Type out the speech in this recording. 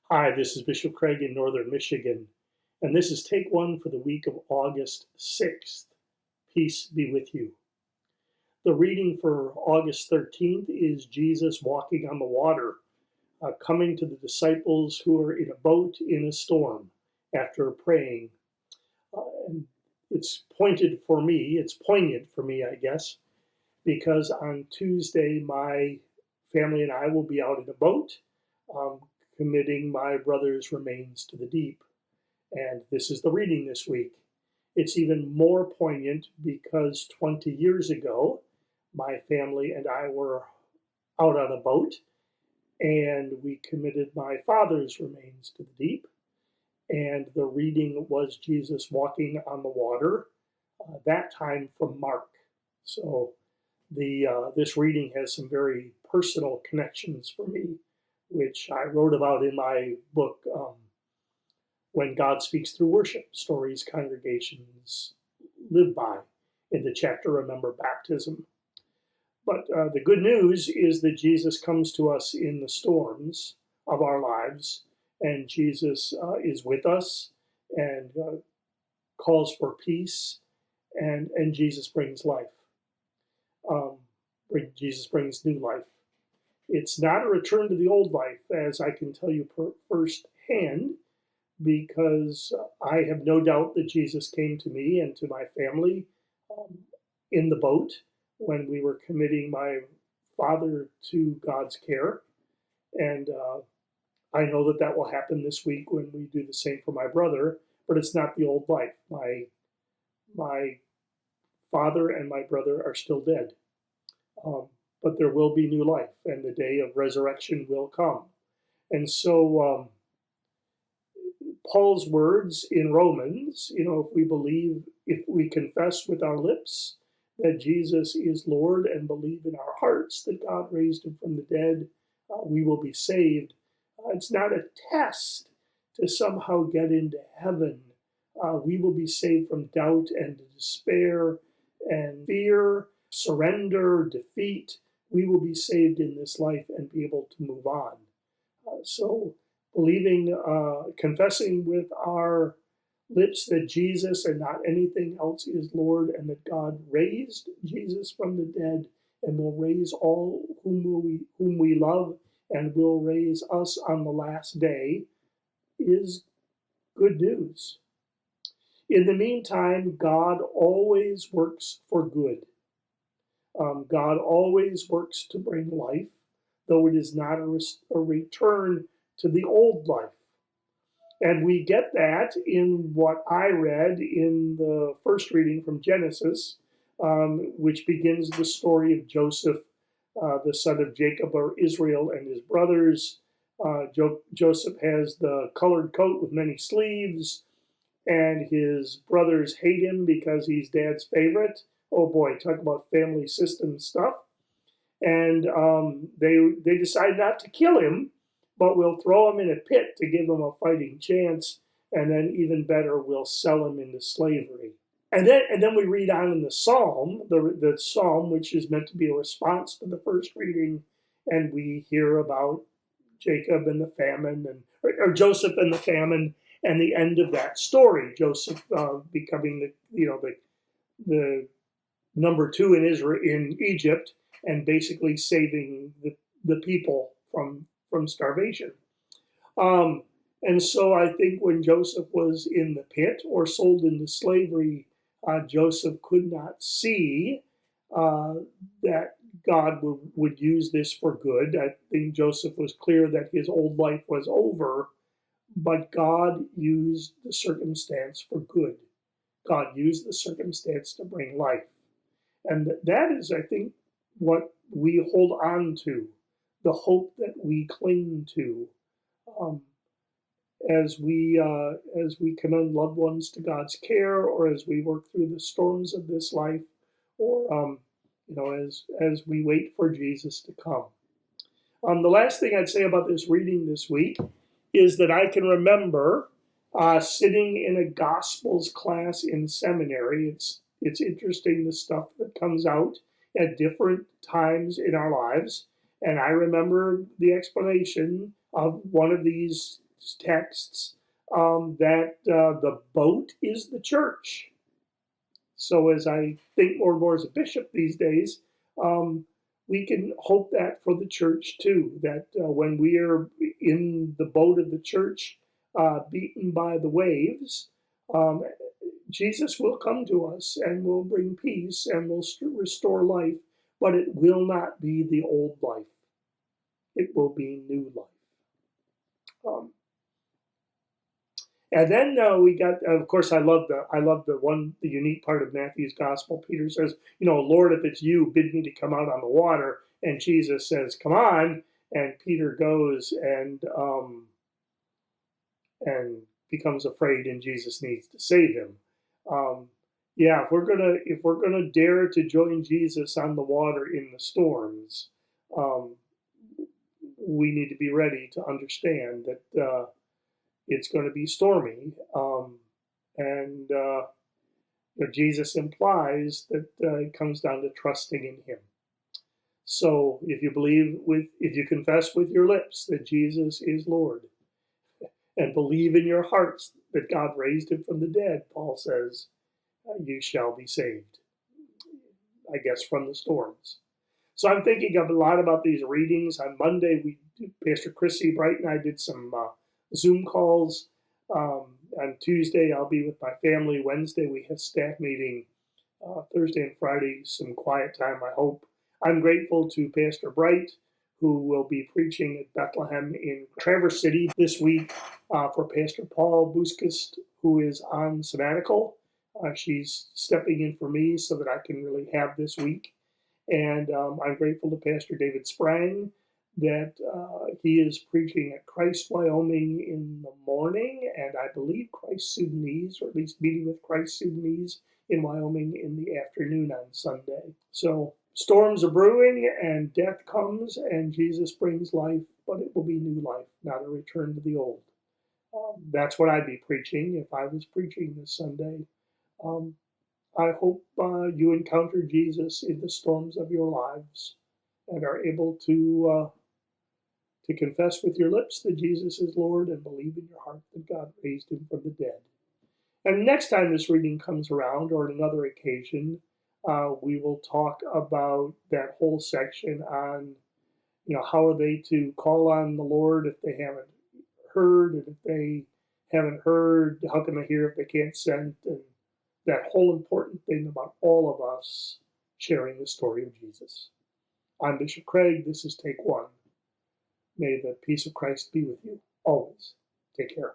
Hi, this is Bishop Craig in Northern Michigan, and this is take one for the week of August 6th. Peace be with you. The reading for August 13th is Jesus walking on the water, coming to the disciples who are in a boat in a storm after praying. And it's poignant for me, I guess, because on Tuesday, my family and I will be out in a boat um, committing my brother's remains to the deep. And this is the reading this week. It's even more poignant because 20 years ago, my family and I were out on a boat and we committed my father's remains to the deep. And the reading was Jesus walking on the water, that time from Mark. So this reading has some very personal connections for me, which I wrote about in my book, When God Speaks Through Worship, Stories Congregations Live By, in the chapter Remember Baptism. But the good news is that Jesus comes to us in the storms of our lives, and Jesus is with us and calls for peace, and Jesus brings life. Um, Jesus brings new life. It's not a return to the old life, as I can tell you firsthand, because I have no doubt that Jesus came to me and to my family um, in the boat when we were committing my father to God's care. And I know that that will happen this week when we do the same for my brother, but it's not the old life. My father and my brother are still dead. But there will be new life, and the day of resurrection will come. And so, Paul's words in Romans, if we confess with our lips that Jesus is Lord and believe in our hearts that God raised him from the dead, we will be saved. It's not a test to somehow get into heaven. We will be saved from doubt and despair and fear, surrender, defeat. We will be saved in this life and be able to move on. So believing, confessing with our lips that Jesus and not anything else is Lord, and that God raised Jesus from the dead and will raise all whom we love and will raise us on the last day is good news. In the meantime, God always works for good. God always works to bring life, though it is not a return to the old life. And we get that in what I read in the first reading from Genesis, which begins the story of Joseph, the son of Jacob or Israel, and his brothers. Joseph has the colored coat with many sleeves, and his brothers hate him because he's dad's favorite. Oh boy, talk about family system stuff. And they decide not to kill him, but we'll throw him in a pit to give him a fighting chance, and then even better, we'll sell him into slavery. And then we read on in the Psalm, the Psalm which is meant to be a response to the first reading, and we hear about Jacob and the famine, or Joseph and the famine, and the end of that story. Joseph becoming the number two in Israel in Egypt, and basically saving the people from starvation. And so I think when Joseph was in the pit or sold into slavery, Joseph could not see uh, that God would use this for good. I think Joseph was clear that his old life was over, but God used the circumstance for good. God used the circumstance to bring life. And that is, I think, what we hold on to, the hope that we cling to. Um, as we commend loved ones to God's care, or as we work through the storms of this life, or as we wait for Jesus to come. The last thing I'd say about this reading this week is that I can remember sitting in a Gospels class in seminary. It's interesting the stuff that comes out at different times in our lives, and I remember the explanation of one of these texts that the boat is the church. So as I think more and more as a bishop these days, we can hope that for the church too, that when we are in the boat of the church, beaten by the waves, um, Jesus will come to us and will bring peace and will restore life, but it will not be the old life. It will be new life. Um, And then we got, of course, I love the unique part of Matthew's gospel. Peter says, Lord, if it's you, bid me to come out on the water. And Jesus says, come on. And Peter goes and becomes afraid, and Jesus needs to save him. Um, yeah, if we're gonna dare to join Jesus on the water in the storms, um, we need to be ready to understand that it's going to be stormy. And Jesus implies that it comes down to trusting in Him. So if you confess with your lips that Jesus is Lord, and believe in your hearts that God raised Him from the dead, Paul says, you shall be saved. I guess from the storms. So I'm thinking a lot about these readings. On Monday, Pastor Chrissy Bright and I did some Zoom calls. On Tuesday, I'll be with my family. Wednesday, we have staff meeting. Thursday and Friday, some quiet time, I hope. I'm grateful to Pastor Bright, who will be preaching at Bethlehem in Traverse City this week for Pastor Paul Buskist, who is on sabbatical. She's stepping in for me so that I can really have this week. And I'm grateful to Pastor David Sprang that he is preaching at Christ, Wyoming in the morning, and I believe Christ Sudanese, or at least meeting with Christ Sudanese in Wyoming in the afternoon on Sunday. So storms are brewing, and death comes, and Jesus brings life, but it will be new life, not a return to the old. That's what I'd be preaching if I was preaching this Sunday. I hope you encounter Jesus in the storms of your lives and are able to confess with your lips that Jesus is Lord and believe in your heart that God raised Him from the dead. And next time this reading comes around, or on another occasion, we will talk about that whole section on, how are they to call on the Lord if they haven't heard, and if they haven't heard, how can they hear if they can't send, and that whole important thing about all of us sharing the story of Jesus. I'm Bishop Craig. This is Take One. May the peace of Christ be with you always. Take care.